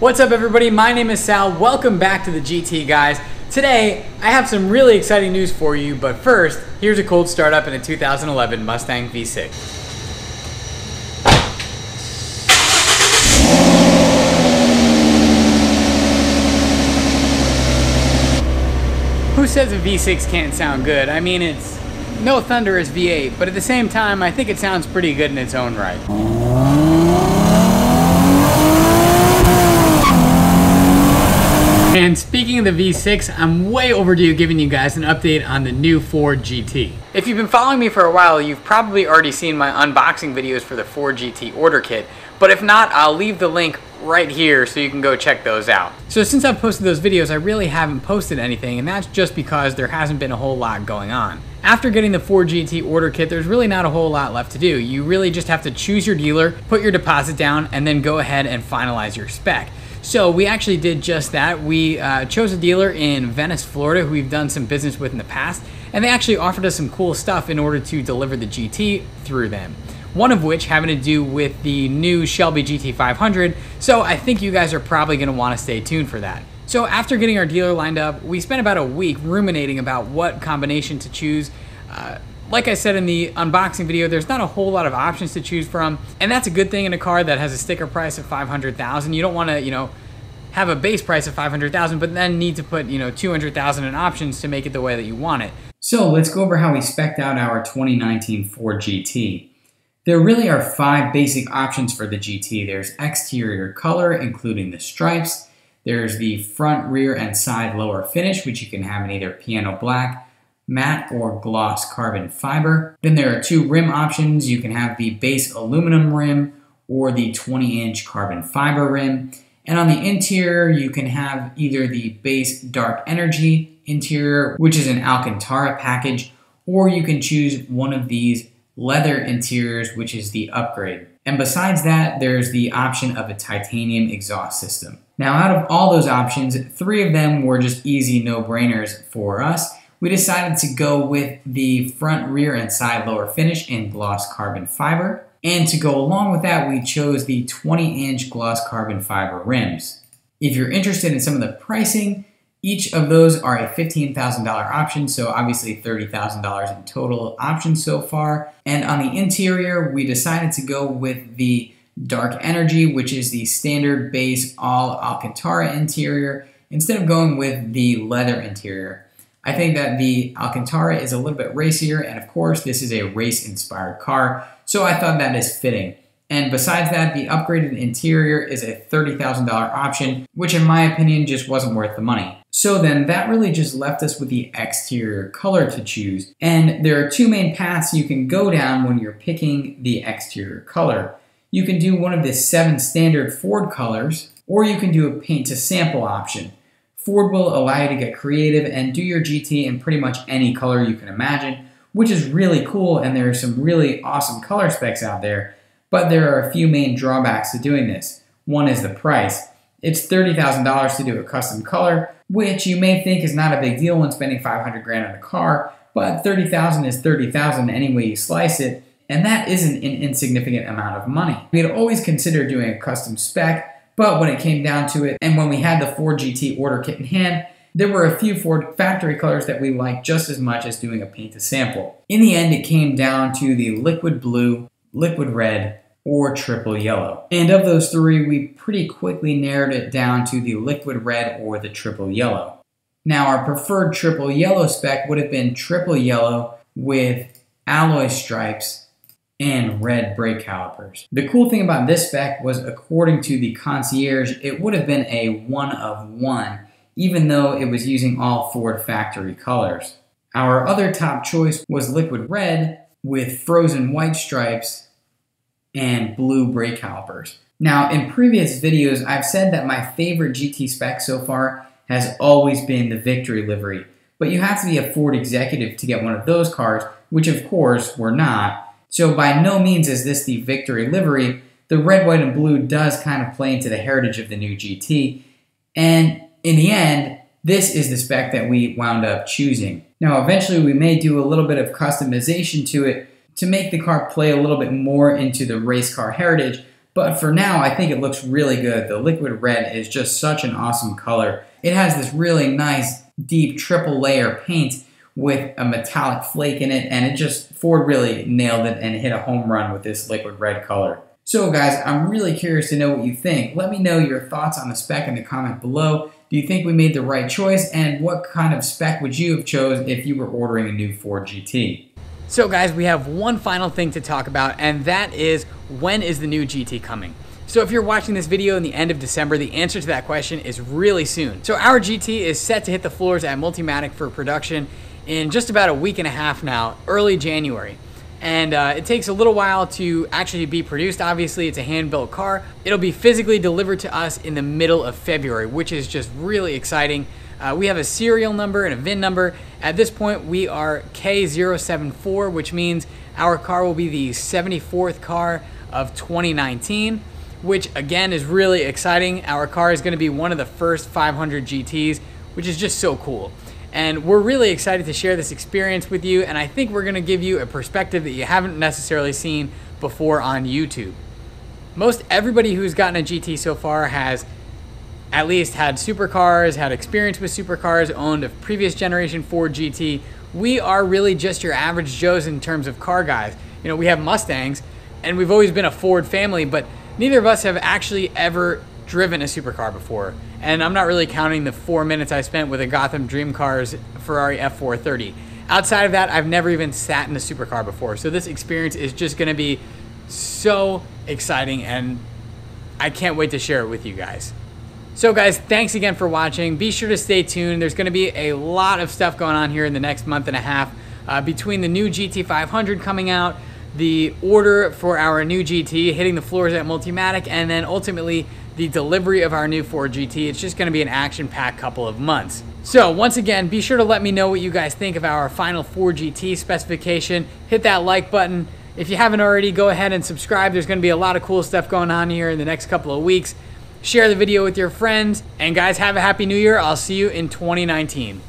What's up everybody, my name is Sal, welcome back to the GT guys. Today, I have some really exciting news for you, but first, here's a cold startup in a 2011 Mustang V6. Who says a V6 can't sound good? I mean, it's no thunder as V8, but at the same time, I think it sounds pretty good in its own right. And speaking of the V6, I'm way overdue giving you guys an update on the new Ford GT. If you've been following me for a while, you've probably already seen my unboxing videos for the Ford GT order kit, but if not, I'll leave the link right here so you can go check those out. So since I've posted those videos, I really haven't posted anything, and that's just because there hasn't been a whole lot going on. After getting the Ford GT order kit, there's really not a whole lot left to do. You really just have to choose your dealer, put your deposit down, and then go ahead and finalize your spec. So we actually did just that. We chose a dealer in Venice, Florida, who we've done some business with in the past, and they actually offered us some cool stuff in order to deliver the GT through them. One of which having to do with the new Shelby GT500, so I think you guys are probably going to want to stay tuned for that. So after getting our dealer lined up, we spent about a week ruminating about what combination to choose. Like I said in the unboxing video, there's not a whole lot of options to choose from, and that's a good thing in a car that has a sticker price of $500,000. You don't want to, have a base price of $500,000, but then need to put, $200,000 in options to make it the way that you want it. So let's go over how we spec'd out our 2019 Ford GT. There really are 5 basic options for the GT. There's exterior color, including the stripes. There's the front, rear, and side lower finish, which you can have in either piano black, matte, or gloss carbon fiber. Then there are 2 rim options. You can have the base aluminum rim or the 20-inch carbon fiber rim. And on the interior, you can have either the base dark energy interior, which is an Alcantara package, or you can choose one of these leather interiors, which is the upgrade. And besides that, there's the option of a titanium exhaust system. Now, out of all those options, 3 of them were just easy no-brainers for us. We decided to go with the front, rear, and side lower finish in gloss carbon fiber. And to go along with that, we chose the 20-inch gloss carbon fiber rims. If you're interested in some of the pricing, each of those are a $15,000 option, so obviously $30,000 in total options so far. And on the interior, we decided to go with the dark energy, which is the standard base all Alcantara interior, instead of going with the leather interior. I think that the Alcantara is a little bit racier, and of course this is a race-inspired car, so I thought that is fitting. And besides that, the upgraded interior is a $30,000 option, which in my opinion just wasn't worth the money. So then that really just left us with the exterior color to choose. And there are 2 main paths you can go down when you're picking the exterior color. You can do one of the 7 standard Ford colors, or you can do a paint to sample option. Ford will allow you to get creative and do your GT in pretty much any color you can imagine, which is really cool, and there are some really awesome color specs out there, but there are a few main drawbacks to doing this. One is the price. It's $30,000 to do a custom color, which you may think is not a big deal when spending $500 grand on a car, but $30,000 is $30,000 any way you slice it, and that isn't an insignificant amount of money. We had always considered doing a custom spec, but when it came down to it, and when we had the Ford GT order kit in hand, there were a few Ford factory colors that we liked just as much as doing a paint to sample. In the end, it came down to the liquid blue, liquid red, or triple yellow. And of those 3, we pretty quickly narrowed it down to the liquid red or the triple yellow. Now, our preferred triple yellow spec would have been triple yellow with alloy stripes and red brake calipers. The cool thing about this spec was, according to the concierge, it would have been a 1 of 1, even though it was using all Ford factory colors. Our other top choice was liquid red with frozen white stripes and blue brake calipers. Now, in previous videos, I've said that my favorite GT spec so far has always been the Victory livery, but you have to be a Ford executive to get one of those cars, which of course we're not. So by no means is this the Victory livery. The red, white, and blue does kind of play into the heritage of the new GT, and in the end, this is the spec that we wound up choosing. Now, eventually we may do a little bit of customization to it to make the car play a little bit more into the race car heritage, But for now, I think it looks really good. The liquid red is just such an awesome color. It has this really nice, deep triple layer paint with a metallic flake in it, and Ford really nailed it and hit a home run with this liquid red color. So guys, I'm really curious to know what you think. Let me know your thoughts on the Spec in the comment below. Do you think we made the right choice, and what kind of Spec would you have chose if you were ordering a new Ford GT? So guys, we have one final thing to talk about, and that is, when is the new GT coming? So if you're watching this video in the end of December, the answer to that question is really soon. So our GT is set to hit the floors at Multimatic for production in just about a week and a half now, early January. And it takes a little while to actually be produced. Obviously, it's a hand-built car. It'll be physically delivered to us in the middle of February, which is just really exciting. We have a serial number and a VIN number. At this point, we are K074, which means our car will be the 74th car of 2019, which again is really exciting. Our car is going to be one of the first 500 GTs, which is just so cool. And we're really excited to share this experience with you, and I think we're going to give you a perspective that you haven't necessarily seen before on YouTube. Most everybody who's gotten a GT so far has at least had supercars, had experience with supercars, owned a previous generation Ford GT. We are really just your average Joes in terms of car guys. You know, we have Mustangs, and we've always been a Ford family, but neither of us have actually ever driven a supercar before. And I'm not really counting the 4 minutes I spent with a Gotham Dream Cars Ferrari F430. Outside of that, I've never even sat in a supercar before. So this experience is just gonna be so exciting, and I can't wait to share it with you guys. So guys, thanks again for watching. Be sure to stay tuned. There's gonna be a lot of stuff going on here in the next month and a half, between the new GT500 coming out, the order for our new GT hitting the floors at Multimatic, and then ultimately the delivery of our new Ford GT. It's just gonna be an action-packed couple of months. So once again, be sure to let me know what you guys think of our final Ford GT specification. Hit that like button. If you haven't already, go ahead and subscribe. There's gonna be a lot of cool stuff going on here in the next couple of weeks. Share the video with your friends, and guys, have a happy new year. I'll see you in 2019.